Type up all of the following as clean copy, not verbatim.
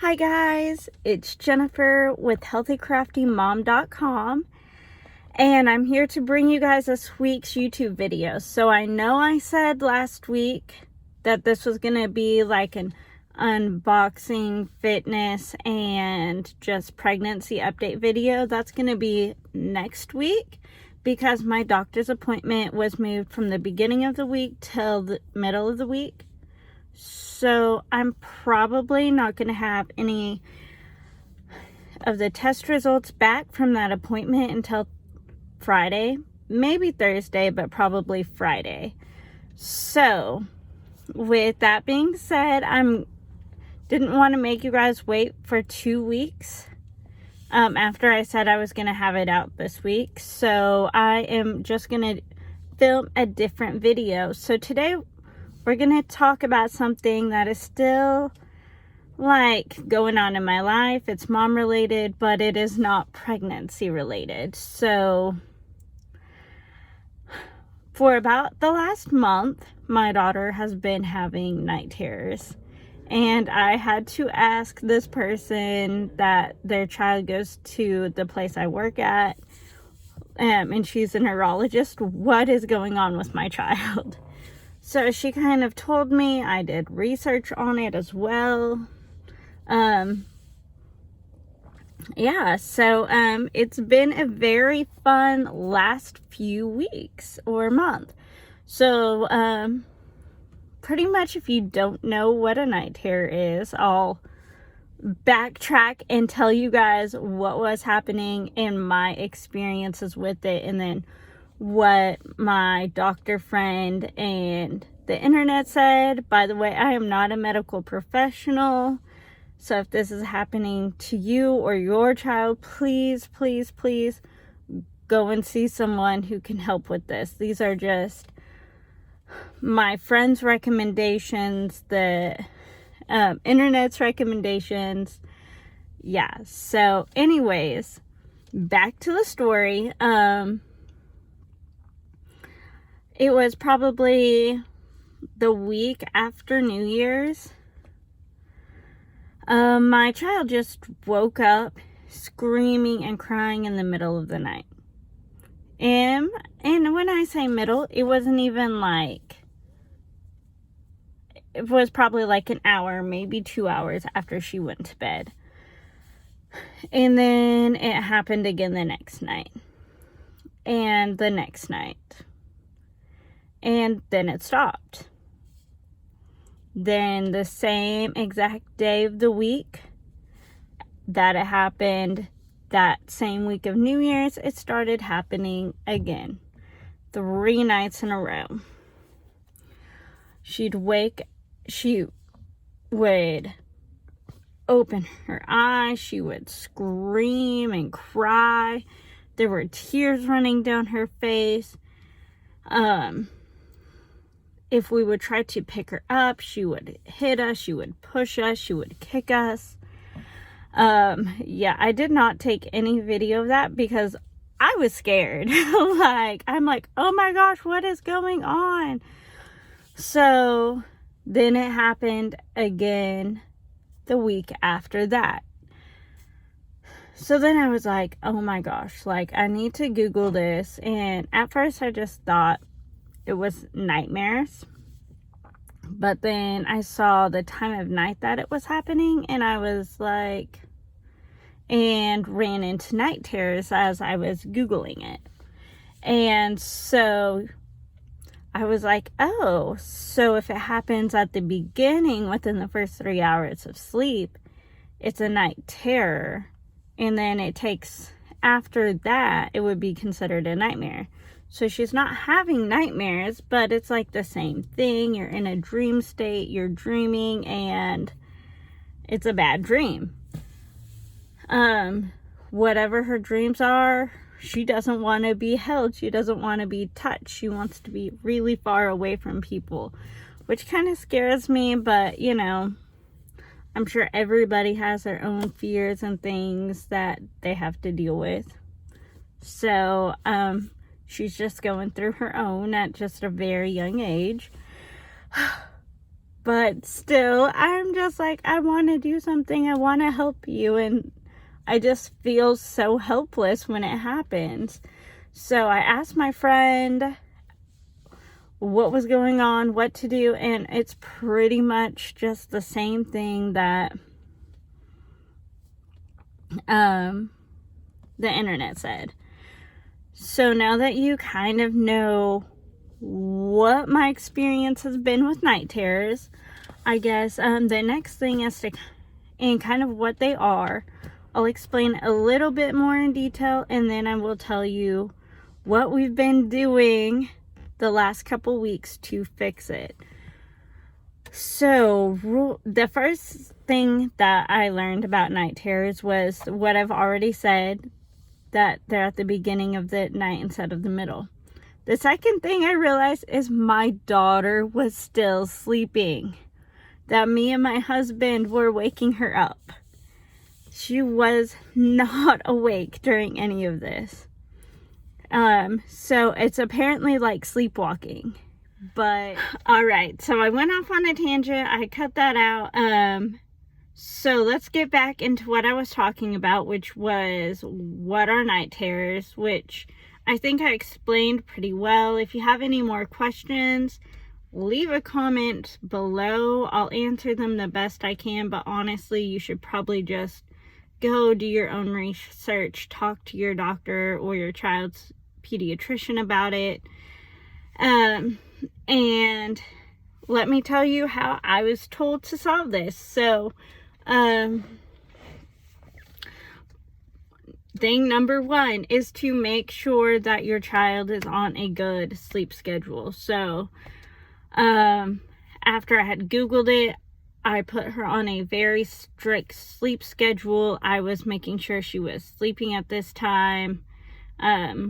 Hi guys, it's Jennifer with healthycraftymom.com, and I'm here to bring you guys this week's YouTube video. So I know I said last week that this was going to be like an unboxing, fitness, and just pregnancy update video. That's going to be next week because my doctor's appointment was moved from the beginning of the week till the middle of the week. So I'm probably not going to have any of the test results back from that appointment until Friday, maybe Thursday, but probably Friday. So with that being said, didn't want to make you guys wait for 2 weeks after I said I was going to have it out this week. So I am just going to film a different video. So today we're going to talk about something that is still like going on in my life. It's mom related, but it is not pregnancy related. So for about the last month, my daughter has been having night terrors. And I had to ask this person that their child goes to the place I work at, and she's a neurologist, what is going on with my child. So she kind of told me. I did research on it as well. It's been a very fun last few weeks or month. So, pretty much if you don't know what a night terror is, I'll backtrack and tell you guys what was happening and my experiences with it, and then what my doctor friend and the internet said. By the way, I am not a medical professional, so if this is happening to you or your child, please go and see someone who can help with this. These are just my friend's recommendations, the internet's recommendations. So anyways, back to the story. It was probably the week after New Year's. My child just woke up screaming and crying in the middle of the night. And when I say middle, it wasn't even like, it was probably like an hour, maybe 2 hours after she went to bed. And then it happened again the next night. And the next night. And then it stopped. Then the same exact day of the week that it happened, that same week of New Year's, it started happening again. 3 nights in a row. She would open her eyes, she would scream and cry. There were tears running down her face. If we would try to pick her up, she would hit us, she would push us, she would kick us. I did not take any video of that because I was scared. I'm like, oh my gosh, what is going on? So then it happened again the week after that. So then I was like, oh my gosh, I need to Google this. And at first I just thought it was nightmares, but then I saw the time of night that it was happening, and I was like, and ran into night terrors as I was Googling it. And so I was like, oh, so if it happens at the beginning within the first 3 hours of sleep, it's a night terror, and then it takes after that, it would be considered a nightmare. So she's not having nightmares, but it's like the same thing. You're in a dream state, you're dreaming, and it's a bad dream. Whatever her dreams are, she doesn't want to be held. She doesn't want to be touched. She wants to be really far away from people, which kind of scares me, but I'm sure everybody has their own fears and things that they have to deal with. So, she's just going through her own at just a very young age. But still, I'm just like, I want to do something. I want to help you. And I just feel so helpless when it happens. So I asked my friend what was going on, what to do. And it's pretty much just the same thing that the internet said. So now that you kind of know what my experience has been with night terrors, I guess the next thing is to, and kind of what they are, I'll explain a little bit more in detail, and then I will tell you what we've been doing the last couple weeks to fix it. So the first thing that I learned about night terrors was what I've already said, that they're at the beginning of the night instead of the middle. The second thing I realized is my daughter was still sleeping, that me and my husband were waking her up. She was not awake during any of this. So it's apparently like sleepwalking. But all right, so I went off on a tangent. I cut that out. So let's get back into what I was talking about, which was what are night terrors, which I think I explained pretty well. If you have any more questions, leave a comment below. I'll answer them the best I can, but honestly, you should probably just go do your own research, talk to your doctor or your child's pediatrician about it. And let me tell you how I was told to solve this. So, thing number one is to make sure that your child is on a good sleep schedule. So, after I had Googled it, I put her on a very strict sleep schedule. I was making sure she was sleeping at this time.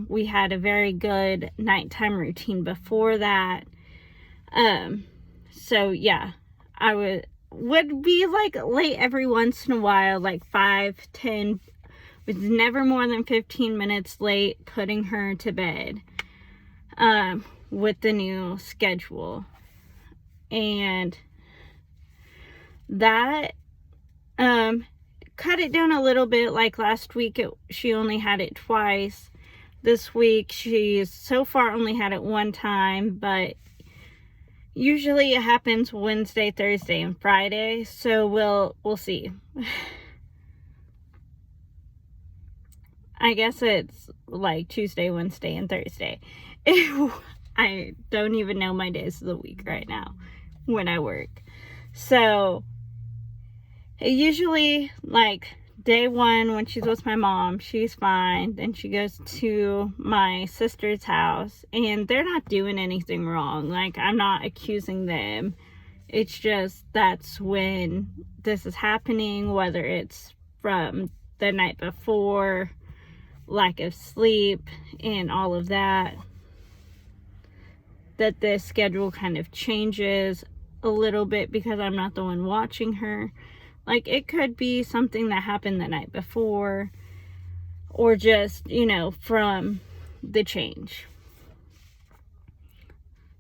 We had a very good nighttime routine before that. So yeah, I would be like late every once in a while, like 5-10, was never more than 15 minutes late putting her to bed, with the new schedule. And that, cut it down a little bit. Like last week, she only had it twice. This week, she's so far only had it one time, but usually it happens Wednesday, Thursday, and Friday. So we'll see. I guess it's like Tuesday, Wednesday, and Thursday. I don't even know my days of the week right now when I work. So usually, like, day one, when she's with my mom, she's fine. Then she goes to my sister's house, and they're not doing anything wrong. Like, I'm not accusing them. It's just that's when this is happening, whether it's from the night before, lack of sleep, and all of that, that the schedule kind of changes a little bit because I'm not the one watching her. Like, it could be something that happened the night before, or just, from the change.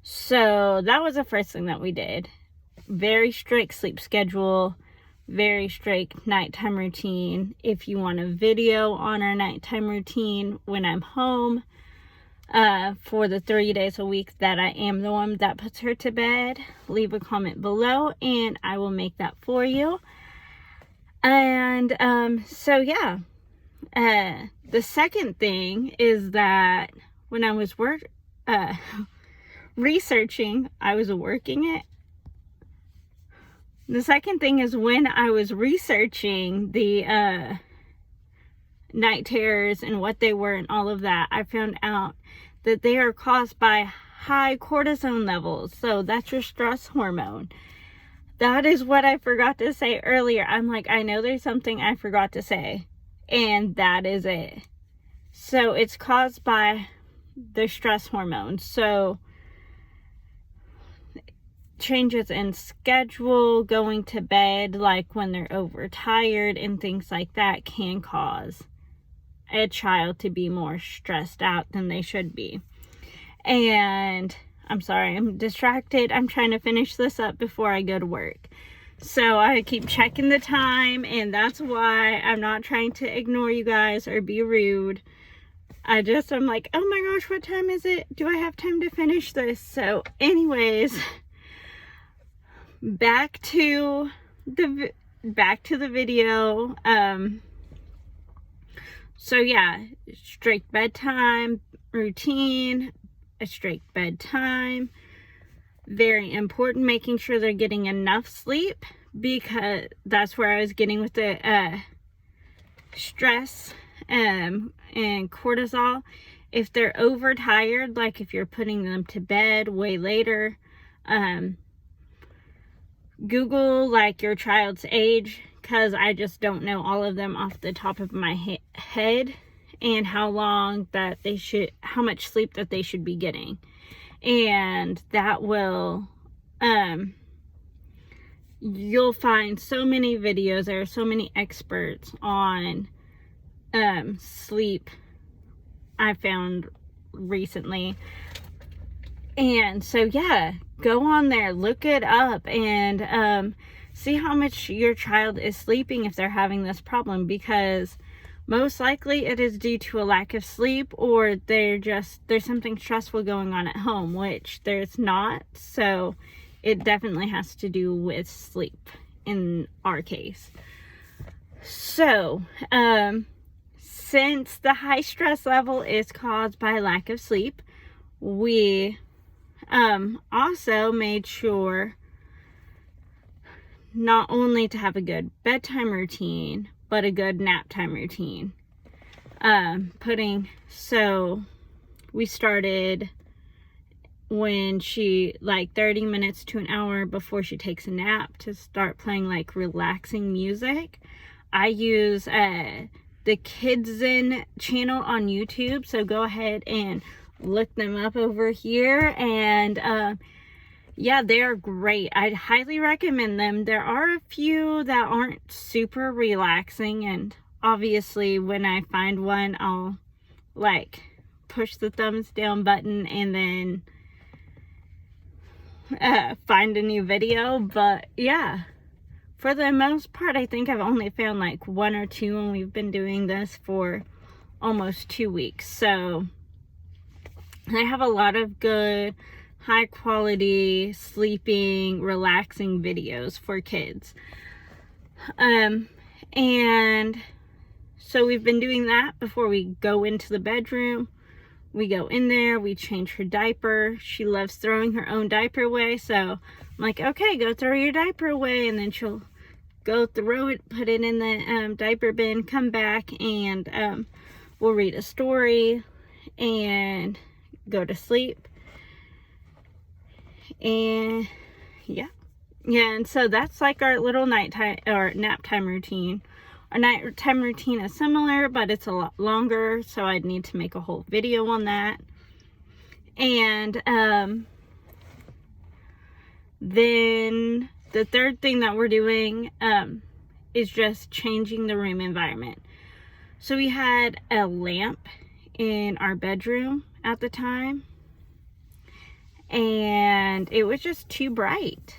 So that was the first thing that we did. Very strict sleep schedule, very strict nighttime routine. If you want a video on our nighttime routine when I'm home, for the 3 days a week that I am the one that puts her to bed, leave a comment below and I will make that for you. And so yeah, the second thing is that when I was researching, I was working it. The second thing is when I was researching the night terrors and what they were and all of that, I found out that they are caused by high cortisone levels. So that's your stress hormone. That is what I forgot to say earlier. I'm like, I know there's something I forgot to say, and that is it. So it's caused by the stress hormone. So changes in schedule, going to bed, like when they're overtired and things like that, can cause a child to be more stressed out than they should be. And I'm sorry, I'm distracted. I'm trying to finish this up before I go to work. So I keep checking the time, and that's why I'm not trying to ignore you guys or be rude. I'm like, oh my gosh, what time is it? Do I have time to finish this? So anyways, back to the video. So yeah, strict bedtime routine, a strict bedtime. Very important, making sure they're getting enough sleep, because that's where I was getting with the stress and cortisol. If they're overtired, like if you're putting them to bed way later, Google like your child's age, because I just don't know all of them off the top of my head, and how much sleep that they should be getting. And that will, you'll find so many videos. There are so many experts on sleep I found recently. And so yeah, go on there, look it up, and see how much your child is sleeping if they're having this problem, because most likely it is due to a lack of sleep, or there's something stressful going on at home, which there's not. So it definitely has to do with sleep in our case. So since the high stress level is caused by lack of sleep, we also made sure not only to have a good bedtime routine, but a good nap time routine. So we started when she, like 30 minutes to an hour before she takes a nap, to start playing like relaxing music. I use the Kids Zen channel on YouTube, so go ahead and look them up over here. And yeah, they are great. I'd highly recommend them. There are a few that aren't super relaxing, and obviously when I find one, I'll like push the thumbs down button and then find a new video. But yeah, for the most part, I think I've only found like one or two, and we've been doing this for almost 2 weeks. So I have a lot of good, high quality, sleeping, relaxing videos for kids. And so we've been doing that before we go into the bedroom. We go in there, we change her diaper. She loves throwing her own diaper away, so I'm like, okay, go throw your diaper away. And then she'll go throw it, put it in the diaper bin, come back, and we'll read a story and go to sleep. And yeah, and so that's like our little nighttime or nap time routine. Our nighttime routine is similar, but it's a lot longer, so I'd need to make a whole video on that. And then the third thing that we're doing is just changing the room environment. So we had a lamp in our bedroom at the time, and it was just too bright.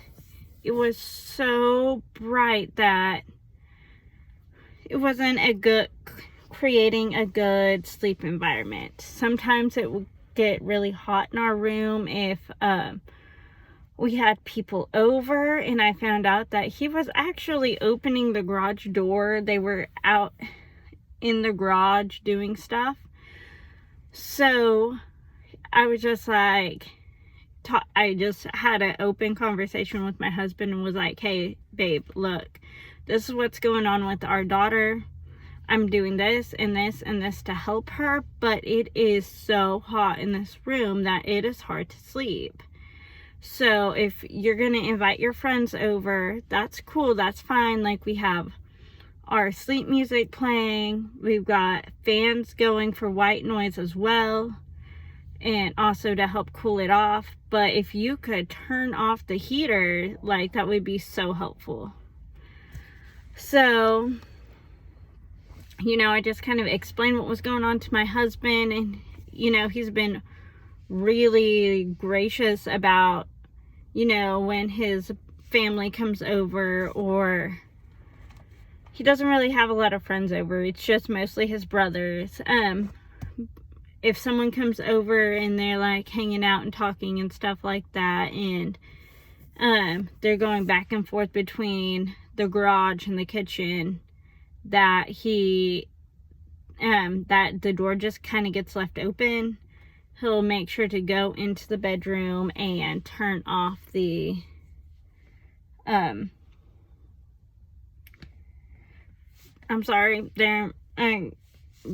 It was so bright that it wasn't creating a good sleep environment. Sometimes it would get really hot in our room if we had people over, and I found out that he was actually opening the garage door. They were out in the garage doing stuff. So I was just like, I just had an open conversation with my husband and was like, hey babe, look, this is what's going on with our daughter. I'm doing this and this and this to help her, but it is so hot in this room that it is hard to sleep. So if you're going to invite your friends over, that's cool, that's fine. Like, we have our sleep music playing. We've got fans going for white noise as well, and also to help cool it off. But if you could turn off the heater, like, that would be so helpful. So, you know, I just kind of explained what was going on to my husband, and, you know, he's been really gracious about, you know, when his family comes over, or he doesn't really have a lot of friends over. It's just mostly his brothers. If someone comes over and they're like hanging out and talking and stuff like that, and they're going back and forth between the garage and the kitchen, that that the door just kind of gets left open, he'll make sure to go into the bedroom and turn off the I'm sorry, I'm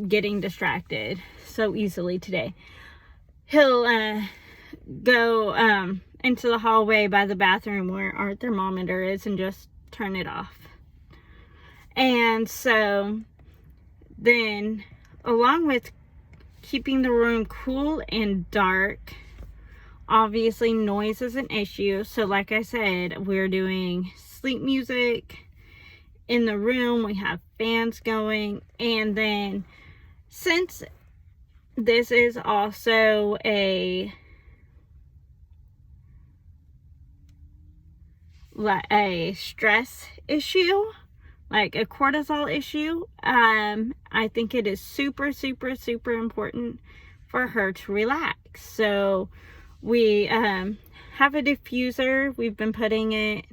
getting distracted so easily today. He'll go into the hallway by the bathroom where our thermometer is and just turn it off. And so then, along with keeping the room cool and dark, obviously noise is an issue. So like I said, we're doing sleep music in the room. We have fans going. And then, since this is also a stress issue, like a cortisol issue, I think it is super, super, super important for her to relax. So we have a diffuser. We've been putting it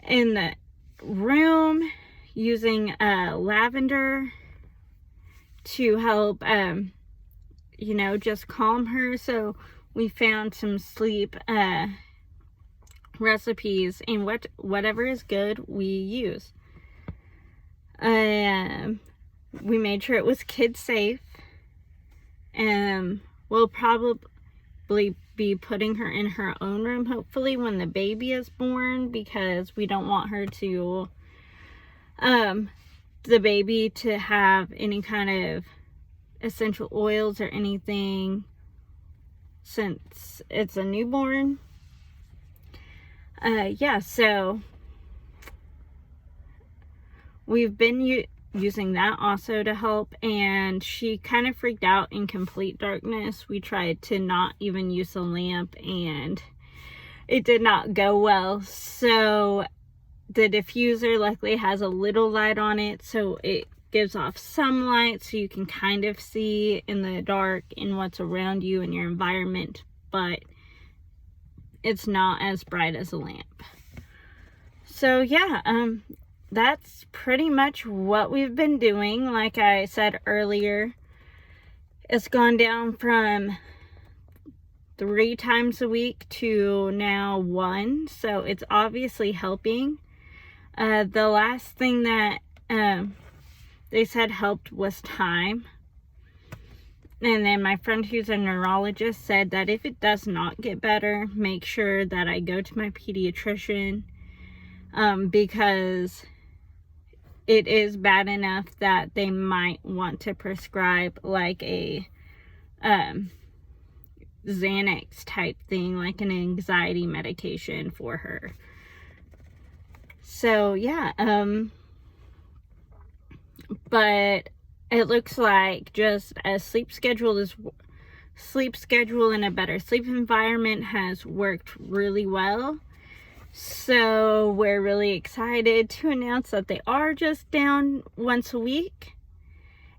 in the room using lavender to help you know, just calm her. So we found some sleep recipes, and whatever is good we use. We made sure it was kid safe. We'll probably be putting her in her own room, hopefully, when the baby is born, because we don't want her to, the baby to have any kind of essential oils or anything, since it's a newborn. Yeah, so we've been using that also to help, and she kind of freaked out in complete darkness. We tried to not even use a lamp, and it did not go well. So the diffuser luckily has a little light on it, so it gives off some light, so you can kind of see in the dark in what's around you in your environment, but it's not as bright as a lamp. So yeah, that's pretty much what we've been doing. Like I said earlier, it's gone down from 3 times a week to now 1, so it's obviously helping. The last thing that they said helped was time. And then my friend who's a neurologist said that if it does not get better, make sure that I go to my pediatrician, because it is bad enough that they might want to prescribe like a Xanax type thing, like an anxiety medication for her. So yeah, but it looks like just a sleep schedule and a better sleep environment has worked really well. So we're really excited to announce that they are just down once a week.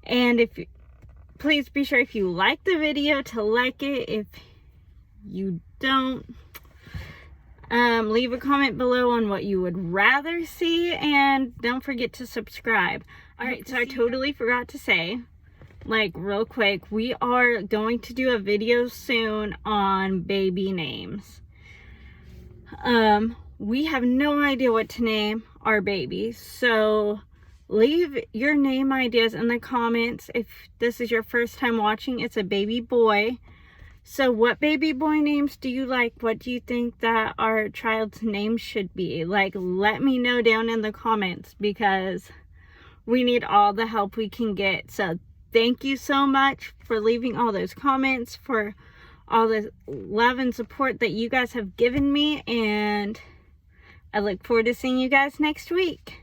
And please be sure, if you like the video, to like it. If you don't, leave a comment below on what you would rather see, and don't forget to subscribe. Alright, so I totally forgot to say, like, real quick, we are going to do a video soon on baby names. We have no idea what to name our baby, so leave your name ideas in the comments. If this is your first time watching, it's a baby boy. So what baby boy names do you like? What do you think that our child's name should be? Like, let me know down in the comments, because we need all the help we can get. So thank you so much for leaving all those comments, for all the love and support that you guys have given me, and I look forward to seeing you guys next week.